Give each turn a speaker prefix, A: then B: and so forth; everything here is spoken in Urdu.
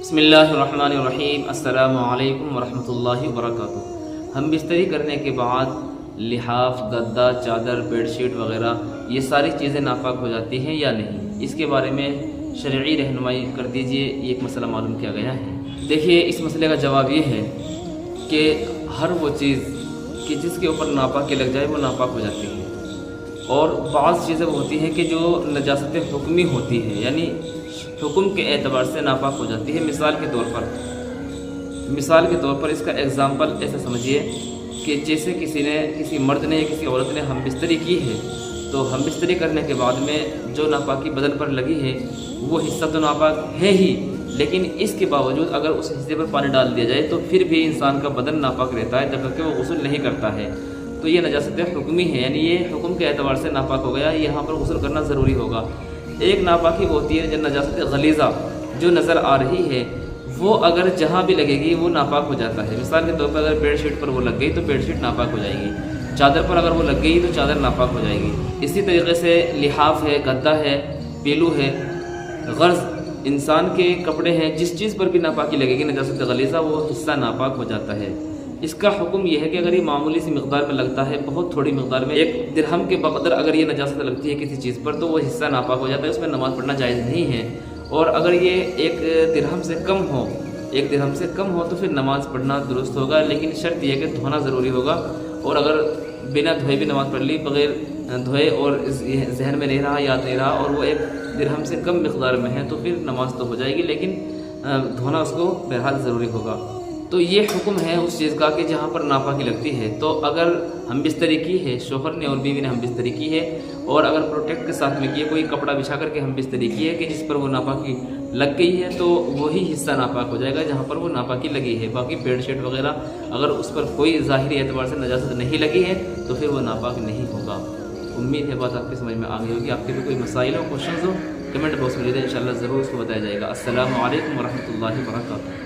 A: بسم اللہ الرحمن الرحیم۔ السلام علیکم ورحمۃ اللہ وبرکاتہ۔ ہم بستری کرنے کے بعد لحاف، گدا، چادر، بیڈ شیٹ وغیرہ یہ ساری چیزیں ناپاک ہو جاتی ہیں یا نہیں، اس کے بارے میں شرعی رہنمائی کر دیجئے۔ یہ ایک مسئلہ معلوم کیا گیا ہے۔ دیکھیے، اس مسئلے کا جواب یہ ہے کہ ہر وہ چیز کہ جس کے اوپر ناپاکی لگ جائے وہ ناپاک ہو جاتی ہے، اور بعض چیزیں وہ ہوتی ہیں کہ جو نجاست حکمی ہوتی ہے، یعنی حکم کے اعتبار سے ناپاک ہو جاتی ہے۔ مثال کے طور پر اس کا ایگزامپل ایسا سمجھیے کہ جیسے کسی مرد نے یا کسی عورت نے ہم بستری کی ہے، تو ہم بستری کرنے کے بعد میں جو ناپاکی بدن پر لگی ہے وہ حصہ تو ناپاک ہے ہی، لیکن اس کے باوجود اگر اس حصے پر پانی ڈال دیا جائے تو پھر بھی انسان کا بدن ناپاک رہتا ہے، جب تک کہ وہ غسل نہیں کرتا ہے۔ تو یہ نجاست حکمی ہے، یعنی یہ حکم کے اعتبار سے ناپاک ہو گیا، یہاں پر غسل کرنا ضروری ہوگا۔ ایک ناپاکی ہوتی ہے جو نجاست غلیظہ جو نظر آ رہی ہے، وہ اگر جہاں بھی لگے گی وہ ناپاک ہو جاتا ہے۔ مثال کے طور پر اگر بیڈ شیٹ پر وہ لگ گئی تو بیڈ شیٹ ناپاک ہو جائے گی، چادر پر اگر وہ لگ گئی تو چادر ناپاک ہو جائے گی۔ اسی طریقے سے لحاف ہے، گدا ہے، پیلو ہے، غرض انسان کے کپڑے ہیں، جس چیز پر بھی ناپاکی لگے گی نجاست غلیظہ وہ حصہ ناپاک ہو جاتا ہے۔ اس کا حکم یہ ہے کہ اگر یہ معمولی سی مقدار میں لگتا ہے، بہت تھوڑی مقدار میں، 1 درہم کے بقدر اگر یہ نجاست لگتی ہے کسی چیز پر تو وہ حصہ ناپاک ہو جاتا ہے، اس میں نماز پڑھنا جائز نہیں ہے۔ اور اگر یہ 1 درہم سے کم ہو تو پھر نماز پڑھنا درست ہوگا، لیکن شرط یہ ہے کہ دھونا ضروری ہوگا، اور اگر بنا دھوئے بھی نماز پڑھ لی، بغیر دھوئے اور ذہن میں نہیں رہا، یاد نہیں رہا، اور وہ 1 درہم سے کم مقدار میں ہے تو پھر نماز تو ہو جائے گی، لیکن دھونا اس کو بہرحال ضروری ہوگا۔ تو یہ حکم ہے اس چیز کا کہ جہاں پر ناپاکی لگتی ہے۔ تو اگر ہم بستری کی ہے، شوہر نے اور بیوی نے ہم بستری کی ہے، اور اگر پروٹیکٹ کے ساتھ میں کی ہے، کوئی کپڑا بچھا کر کے ہم بستری کی ہے کہ جس پر وہ ناپاکی لگ گئی ہے، تو وہی حصہ ناپاک ہو جائے گا جہاں پر وہ ناپاکی لگی ہے۔ باقی بیڈ شیٹ وغیرہ اگر اس پر کوئی ظاہری اعتبار سے نجاست نہیں لگی ہے تو پھر وہ ناپاک نہیں ہوگا۔ امید ہے بات آپ کی سمجھ میں آ گئی ہوگی۔ آپ کے بھی کوئی مسائل ہو، کوشچنز ہو، کمنٹ باکس میں دے دیں، انشاءاللہ ضرور اس کو بتایا جائے گا۔ السلام علیکم ورحمۃ اللہ وبرکاتہ۔